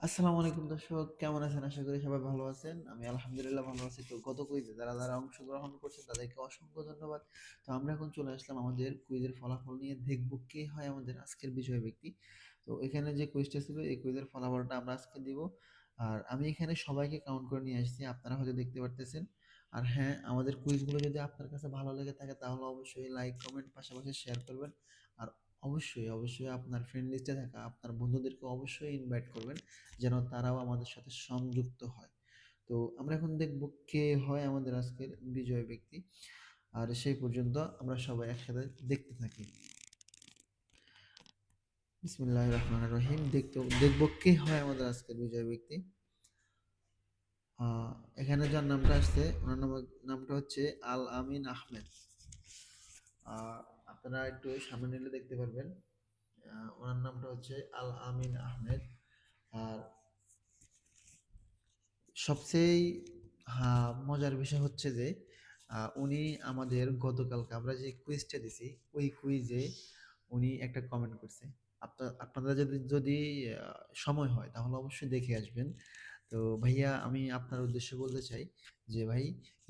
আসসালামু আলাইকুম দর্শক, কেমন আছেন? আশা করি সবাই ভালো আছেন। আমি আলহামদুলিল্লাহ ভালো আছি। তো গত কুইজে যারা অংশগ্রহণ করছেন তাদেরকে অসংখ্য ধন্যবাদ। তো আমরা এখন চলে আসলাম আমাদের কুইজের ফলাফল নিয়ে, দেখব কে হয় আমাদের আজকের বিজয়ী ব্যক্তি। তো এখানে যে কুইজটা ছিল এই কুইজের ফলাফলটা আমরা আজকে দিব। আর আমি এখানে সবাইকে কাউন্ট করে নিয়ে আসছি, আপনারা হয়তো দেখতে পারতেছেন। আর হ্যাঁ, আমাদের কুইজগুলো যদি আপনার কাছে ভালো লেগে থাকে তাহলে অবশ্যই লাইক, কমেন্ট পাশাপাশি শেয়ার করবেন। আর অবশ্যই আপনার ফ্রেন্ড লিস্টে থাকা আপনার বন্ধুদেরকে অবশ্যই ইনভাইট করবেন, যেন তারাও আমাদের সাথে সংযুক্ত হয়। তো আমরা এখন দেখব কে হয় আমাদের আজকের বিজয় ব্যক্তি। আর সেই পর্যন্ত আমরা সবাই একসাথে দেখতে থাকি। বিসমিল্লাহির রহমানির রহিম। দেখব কে হয় আমাদের আজকের বিজয় ব্যক্তি। এখানে যার নামটা আসছে ওনার নামটা হচ্ছে আল আমিন আহমেদ। আপনারা একটু সামনে নিলে দেখতে পারবেন। ওনার নামটা হচ্ছে আল আমিন আহমেদ। আর সবচেয়ে মজার বিষয় হচ্ছে যে উনি আমাদের গতকালকে আমরা যে কুইজটা দিছি ওই কুইজে উনি একটা কমেন্ট করছে। আপনারা যদি সময় হয় তাহলে অবশ্যই দেখে আসবেন। তো ভাইয়া, আমি আপনার উদ্দেশ্যে বলতে চাই যে ভাই,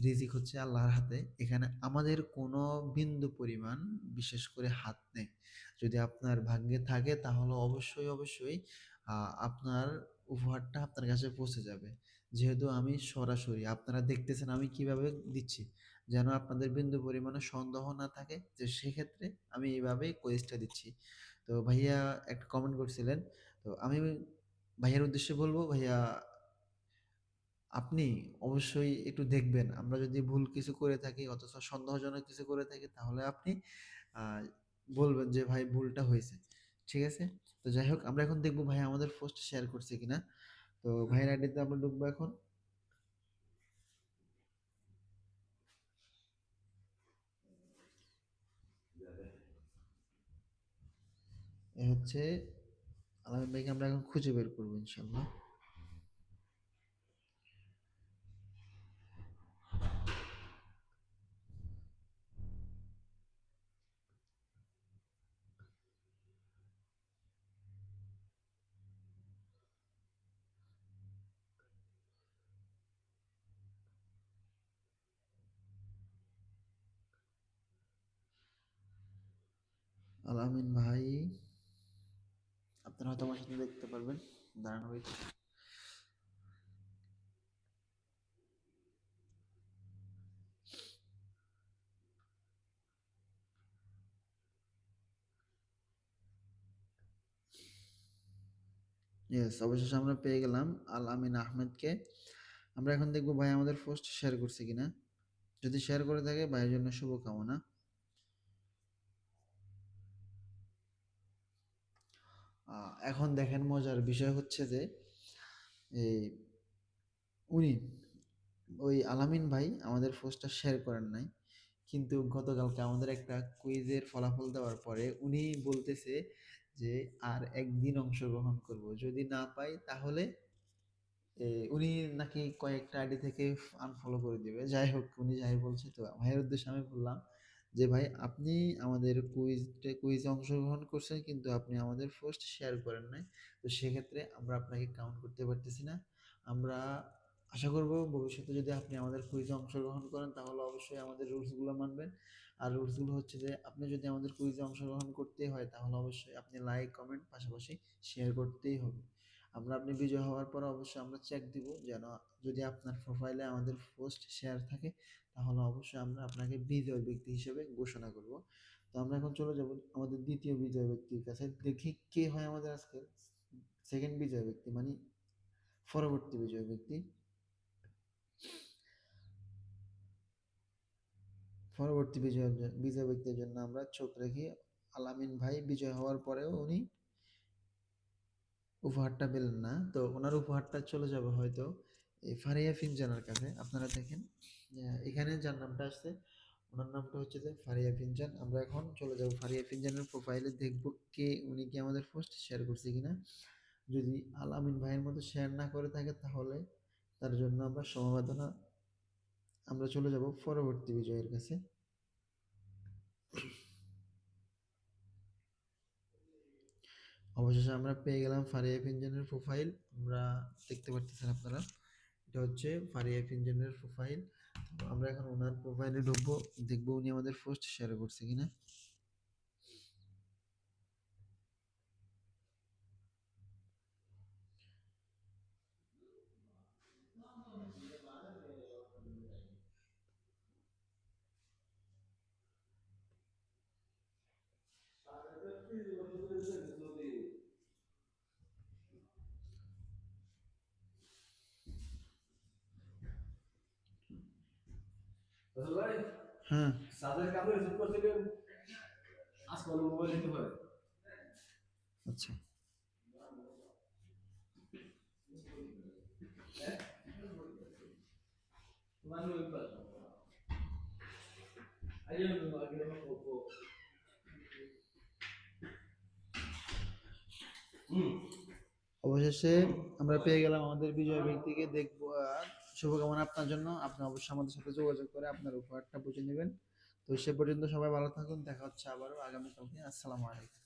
রিজিক হচ্ছে আল্লাহর হাতে। এখানে আমাদের কোনো বিন্দু পরিমাণ বিশেষ করে হাত নেই। যদি আপনার ভাগ্যে থাকে তাহলে অবশ্যই আপনার উপহারটা আপনার কাছে পৌঁছে যাবে। যেহেতু আমি সরাসরি আপনারা দেখতেছেন আমি কিভাবে দিচ্ছি, যেন আপনাদের বিন্দু পরিমাণে সন্দেহ না থাকে, যে সেক্ষেত্রে আমি এইভাবেই কোয়েসটা দিচ্ছি। তো ভাইয়া একটা কমেন্ট করছিলেন। তো আমি ভাইয়ার উদ্দেশ্যে বলবো, ভাইয়া আপনি অবশ্যই একটু দেখবেন, আমরা যদি ভুল কিছু করে থাকি অথচ সন্দেহজনক কিছু করে থাকি তাহলে আপনি আহ, বলবেন যে ভাই ভুলটা হয়েছে। ঠিক আছে? তো যাই হোক, আমরা এখন দেখবো ভাই আমাদের পোস্ট শেয়ার করছে কিনা। তো ভাইয়ের আইডিতে আমরা ঢুকবো এখন। এ হচ্ছে আলামিন ভাইকে আমরা এখন খুঁজে বের করবো ইনশাল্লাহ। আলামিন ভাই, আপনারা হয়তো আমার সাথে দেখতে পারবেন। দাঁড়ান wait। ইয়েস, অবশেষে আমরা পেয়ে গেলাম আল আমিন আহমেদকে। আমরা এখন দেখবো ভাই আমাদের পোস্ট শেয়ার করছে কিনা। যদি শেয়ার করে থাকে ভাইয়ের জন্য শুভকামনা। এখন দেখেন, মজার বিষয় হচ্ছে যে এই উনি ওই আলামিন ভাই আমাদের পোস্টটা শেয়ার করেন নাই, কিন্তু গতকালকে আমাদের একটা কুইজের ফলাফল দেওয়ার পরে উনি বলতেছে যে আর একদিন অংশগ্রহণ করব, যদি না পাই তাহলে উনি নাকি কয়েকটা আইডি থেকে আনফলো করে দিবে। যাই হোক, উনি যাই বলছে, তো ভাইয়ের উদ্দেশ্যে আমি বললাম যে ভাই, আপনি আমাদের কুইজে অংশগ্রহণ করছেন কিন্তু আপনি আমাদের পোস্ট শেয়ার করেন নাই। তো সেক্ষেত্রে আমরা আপনাকে কাউন্ট করতে পারতেছি না। আমরা আশা করব ভবিষ্যতে যদি আপনি আমাদের কুইজে অংশগ্রহণ করেন তাহলে অবশ্যই আমাদের রুলসগুলো মানবেন। আর রুলসগুলো হচ্ছে যে আপনি যদি আমাদের কুইজে অংশগ্রহণ করতেই হয় তাহলে অবশ্যই আপনি লাইক, কমেন্ট পাশাপাশি শেয়ার করতেই হবে। আপনি বিজয় হওয়ার পর অবশ্যই আমরা চেক দিব, যেন যদি আপনার প্রোফাইলে আমাদের পোস্ট শেয়ার থাকে তাহলে অবশ্যই আমরা আপনাকে বিজয় ব্যক্তি হিসেবে ঘোষণা করব। তো আমরা এখন চলে যাব আমাদের দ্বিতীয় বিজয় ব্যক্তির কাছে, দেখি কে হয় আমাদের আজকে সেকেন্ড বিজয় ব্যক্তি, মানে পরবর্তী বিজয় ব্যক্তি। পরবর্তী বিজয় ব্যক্তির জন্য আমরা চোখ রাখি। আলামিন ভাই বিজয় হওয়ার পরেও উনি উপহারটা পেলেন না, তো ওনার উপহারটা চলে যাবে হয়তো এই ফারিয়া ফিনজানার কাছে। আপনারা দেখেন এখানে যার নামটা আসছে ওনার নামটা হচ্ছে যে ফারিয়া ফিনজান। আমরা এখন চলে যাব ফারিয়া ফিনজানের প্রোফাইলে, দেখব উনি কি আমাদের পোস্ট শেয়ার করছে কিনা। যদি আল আমিন ভাইয়ের মতো শেয়ার না করে থাকে তাহলে তার জন্য আমরা সমবেদনা। আমরা চলে যাব পরবর্তী বিজয়ের কাছে। অবশেষে আমরা পেয়ে গেলাম ফারিয়া এফ ইঞ্জিনের প্রোফাইল। আমরা দেখতে পারতেছেন আপনারা, এটা হচ্ছে ফারিয়া এফ ইঞ্জিনের প্রোফাইল। আমরা এখন ওনার প্রোফাইলে ঢুকবো, দেখবো উনি আমাদের পোস্ট শেয়ার করছে কিনা। হ্যাঁ, আচ্ছা। অবশেষে আমরা পেয়ে গেলাম আমাদের বিজয় ব্যক্তিকে। দেখবো শুভকামনা আপনার জন্য। আপনি অবশ্যই আমাদের সাথে যোগাযোগ করে আপনার উপহারটা বুঝে নেবেন। তো সে পর্যন্ত সবাই ভালো থাকুন, দেখা হচ্ছে আবারও আগামীকালকে। আসসালামু আলাইকুম।